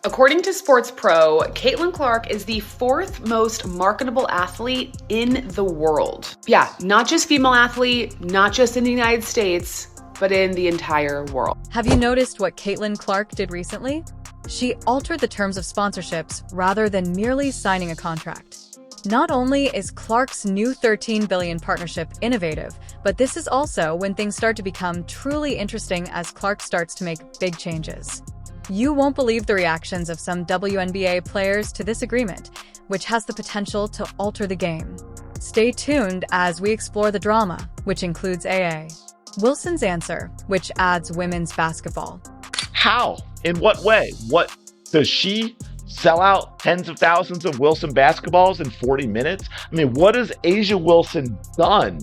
According to Sports Pro, Caitlin Clark is the fourth most marketable athlete in the world. Yeah, not just female athlete, not just in the United States, but in the entire world. Have you noticed what Caitlin Clark did recently? She altered the terms of sponsorships rather than merely signing a contract. Not only is Clark's new $13 billion partnership innovative, but this is also when things start to become truly interesting as Clark starts to make big changes. You won't believe the reactions of some WNBA players to this agreement, which has the potential to alter the game. Stay tuned as we explore the drama, which includes AA. Wilson's answer, which adds women's basketball. How? In what way? What does she sell out tens of thousands of Wilson basketballs in 40 minutes? I mean, what has A'ja Wilson done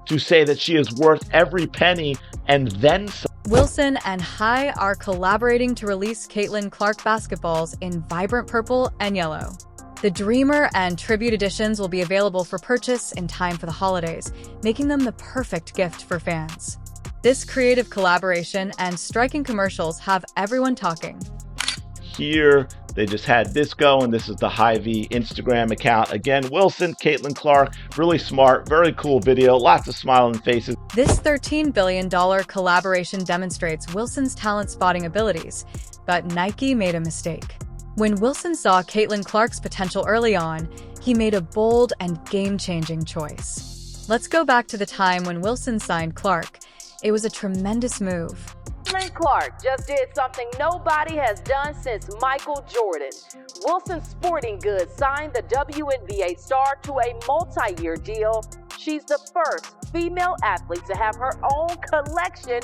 to say that she is worth every penny and then some? Wilson and High are collaborating to release Caitlin Clark basketballs in vibrant purple and yellow. The Dreamer and Tribute editions will be available for purchase in time for the holidays, making them the perfect gift for fans. This creative collaboration and striking commercials have everyone talking. Here, they just had this go, and this is the Hy-Vee Instagram account. Again, Wilson, Caitlin Clark, really smart, very cool video, lots of smiling faces. This $13 billion collaboration demonstrates Wilson's talent spotting abilities, but Nike made a mistake. When Wilson saw Caitlin Clark's potential early on, he made a bold and game-changing choice. Let's go back to the time when Wilson signed Clark. It was a tremendous move. Caitlin Clark just did something nobody has done since Michael Jordan. Wilson Sporting Goods signed the WNBA star to a multi-year deal. She's the first female athlete to have her own collection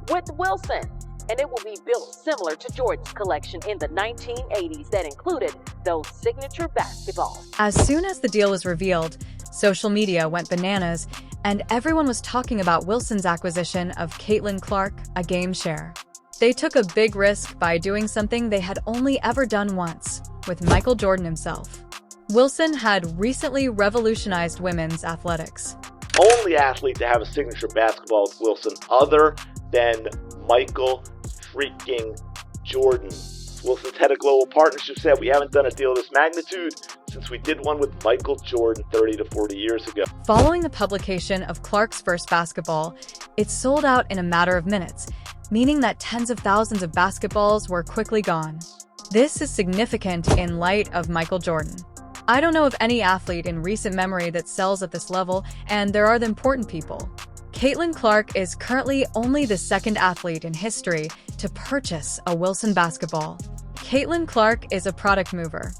with Wilson, and it will be built similar to Jordan's collection in the 1980s that included those signature basketballs. As soon as the deal was revealed, social media went bananas, and everyone was talking about Wilson's acquisition of Caitlin Clark, a game share. They took a big risk by doing something they had only ever done once, with Michael Jordan himself. Wilson had recently revolutionized women's athletics. Only athlete to have a signature basketball with Wilson other than Michael freaking Jordan. Wilson's head of global partnership said, "We haven't done a deal of this magnitude since we did one with Michael Jordan 30 to 40 years ago." Following the publication of Clark's first basketball, it sold out in a matter of minutes, meaning that tens of thousands of basketballs were quickly gone. This is significant in light of Michael Jordan. I don't know of any athlete in recent memory that sells at this level, and there are the important people. Caitlin Clark is currently only the second athlete in history to purchase a Wilson basketball. Caitlin Clark is a product mover.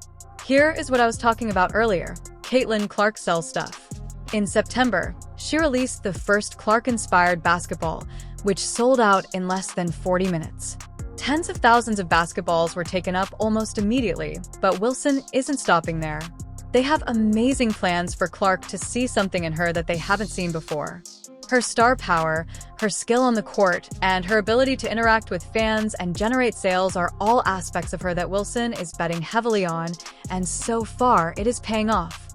Here is what I was talking about earlier. Caitlin Clark sells stuff. In September, she released the first Clark-inspired basketball, which sold out in less than 40 minutes. Tens of thousands of basketballs were taken up almost immediately, but Wilson isn't stopping there. They have amazing plans for Clark to see something in her that they haven't seen before. Her star power, her skill on the court, and her ability to interact with fans and generate sales are all aspects of her that Wilson is betting heavily on, and so far it is paying off.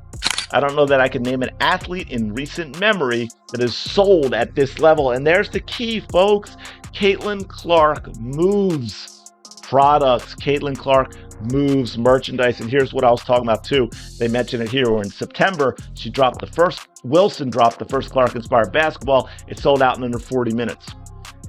I don't know that I can name an athlete in recent memory that is sold at this level. And there's the key, folks. Caitlin Clark moves products. Caitlin Clark moves merchandise. And here's what I was talking about too. They mentioned it here. Where in September, Wilson dropped the first Clark-inspired basketball. It sold out in under 40 minutes.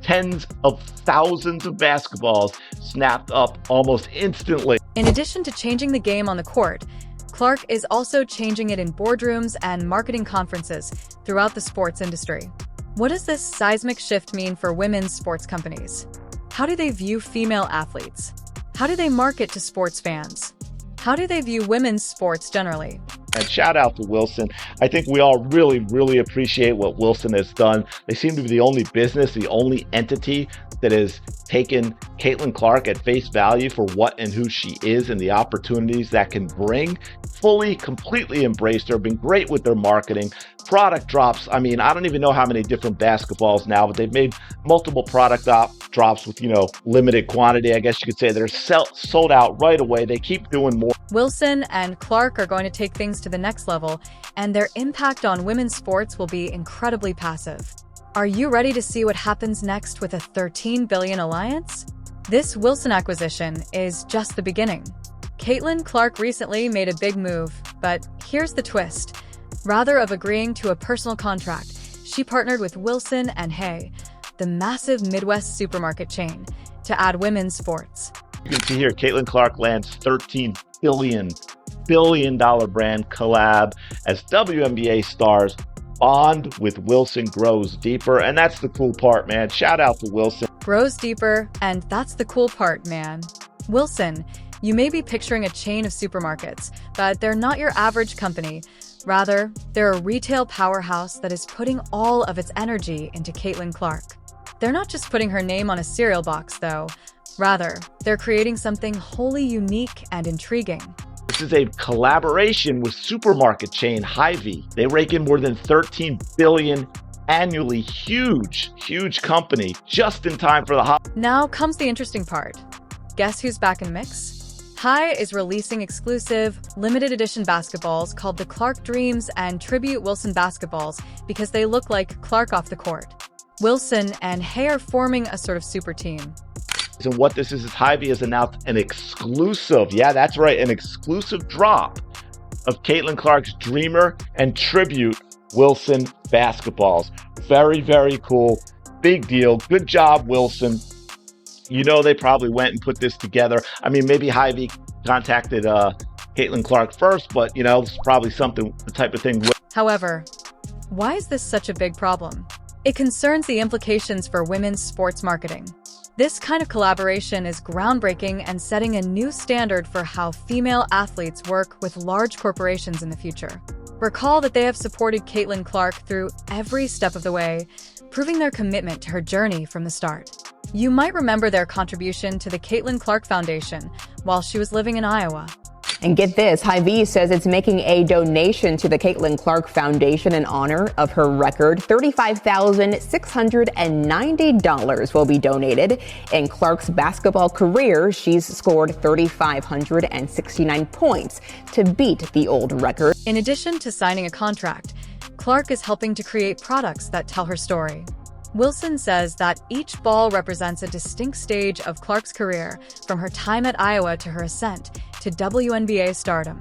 Tens of thousands of basketballs snapped up almost instantly. In addition to changing the game on the court, Clark is also changing it in boardrooms and marketing conferences throughout the sports industry. What does this seismic shift mean for women's sports companies? How do they view female athletes? How do they market to sports fans? How do they view women's sports generally? And shout out to Wilson. I think we all really appreciate what Wilson has done. They seem to be the only business, the only entity that has taken Caitlin Clark at face value for what and who she is and the opportunities that can bring. Fully, completely embraced her, been great with their marketing. Product drops. I mean, I don't even know how many different basketballs now, but they've made multiple product drops with, limited quantity, I guess you could say. They're sold out right away. They keep doing more. Wilson and Clark are going to take things to the next level, and their impact on women's sports will be incredibly passive. Are you ready to see what happens next with a $13 billion alliance? This Wilson acquisition is just the beginning. Caitlin Clark recently made a big move, but here's the twist. Rather of agreeing to a personal contract, she partnered with Wilson and Hay, the massive Midwest supermarket chain, to add women's sports. You can see here, Caitlin Clark lands $13 billion brand collab as WNBA stars bond with Wilson grows deeper. And that's the cool part, man. Shout out to Wilson. Grows deeper, and that's the cool part, man. Wilson, you may be picturing a chain of supermarkets, but they're not your average company. Rather, they're a retail powerhouse that is putting all of its energy into Caitlin Clark. They're not just putting her name on a cereal box, though. Rather, they're creating something wholly unique and intriguing. This is a collaboration with supermarket chain Hy-Vee. They rake in more than $13 billion annually. Huge company, just in time for the holidays. Now comes the interesting part. Guess who's back in mix? Hy is releasing exclusive, limited edition basketballs called the Clark Dreams and Tribute Wilson basketballs because they look like Clark off the court. Wilson and Hay are forming a sort of super team. And what this is Hy-Vee has announced an exclusive, yeah, that's right, an exclusive drop of Caitlin Clark's Dreamer and Tribute Wilson basketballs. Very cool. Big deal. Good job, Wilson. You know, they probably went and put this together. I mean, maybe Hy-Vee contacted Caitlin Clark first, but you know, it's probably the type of thing. However, why is this such a big problem? It concerns the implications for women's sports marketing. This kind of collaboration is groundbreaking and setting a new standard for how female athletes work with large corporations in the future. Recall that they have supported Caitlin Clark through every step of the way, proving their commitment to her journey from the start. You might remember their contribution to the Caitlin Clark Foundation while she was living in Iowa. And get this, Hy-Vee says it's making a donation to the Caitlin Clark Foundation in honor of her record. $35,690 will be donated. In Clark's basketball career, she's scored 3,569 points to beat the old record. In addition to signing a contract, Clark is helping to create products that tell her story. Wilson says that each ball represents a distinct stage of Clark's career, from her time at Iowa to her ascent to WNBA stardom.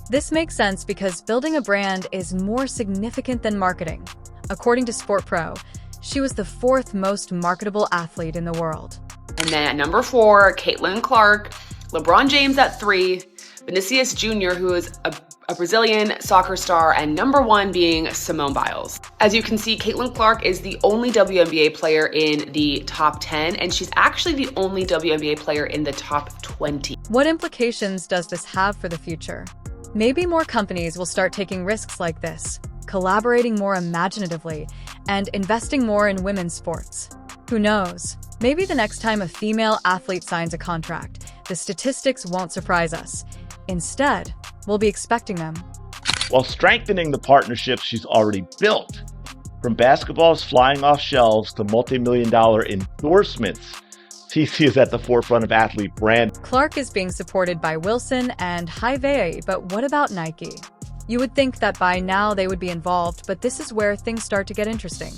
This makes sense because building a brand is more significant than marketing. According to Sport Pro, she was the fourth most marketable athlete in the world. And then at number 4, Caitlin Clark, LeBron James at 3, Vinicius Jr., who is a Brazilian soccer star, and number 1 being Simone Biles. As you can see, Caitlin Clark is the only WNBA player in the top 10, and she's actually the only WNBA player in the top 20. What implications does this have for the future? Maybe more companies will start taking risks like this, collaborating more imaginatively, and investing more in women's sports. Who knows? Maybe the next time a female athlete signs a contract, the statistics won't surprise us. Instead, we'll be expecting them. While strengthening the partnerships she's already built, from basketballs flying off shelves to multi-million-dollar endorsements, TC is at the forefront of athlete brand. Clark is being supported by Wilson and Hy-Vee, but what about Nike? You would think that by now they would be involved, but this is where things start to get interesting.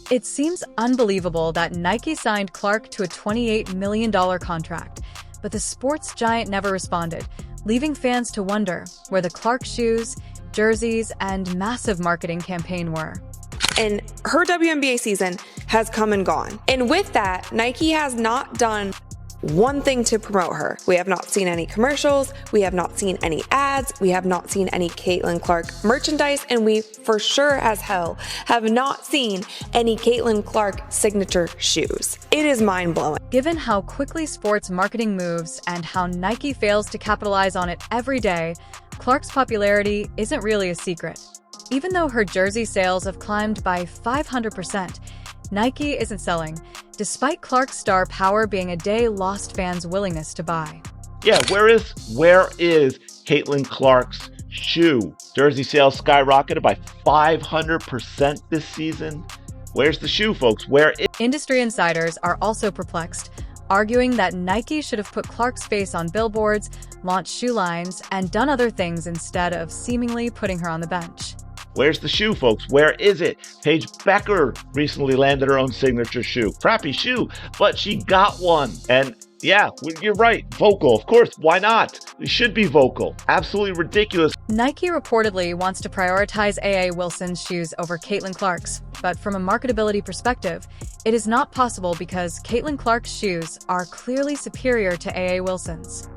It seems unbelievable that Nike signed Clark to a $28 million contract, but the sports giant never responded, leaving fans to wonder where the Clark shoes, jerseys, and massive marketing campaign were. And her WNBA season has come and gone. And with that, Nike has not done one thing to promote her. We have not seen any commercials. We have not seen any ads. We have not seen any Caitlin Clark merchandise. And we for sure as hell have not seen any Caitlin Clark signature shoes. It is mind-blowing. Given how quickly sports marketing moves and how Nike fails to capitalize on it every day, Clark's popularity isn't really a secret. Even though her jersey sales have climbed by 500%, Nike isn't selling, despite Clark's star power being a day lost fans' willingness to buy. Yeah, where is Caitlin Clark's shoe? Jersey sales skyrocketed by 500% this season. Where's the shoe, folks? Where is... Industry insiders are also perplexed, arguing that Nike should have put Clark's face on billboards, launched shoe lines, and done other things instead of seemingly putting her on the bench. Where's the shoe, folks? Where is it? Paige Becker recently landed her own signature shoe. Crappy shoe, but she got one. And Yeah, you're right. Vocal. Of course. Why not? We should be vocal. Absolutely ridiculous. Nike reportedly wants to prioritize A.A. Wilson's shoes over Caitlin Clark's, but from a marketability perspective, it is not possible because Caitlin Clark's shoes are clearly superior to A.A. Wilson's.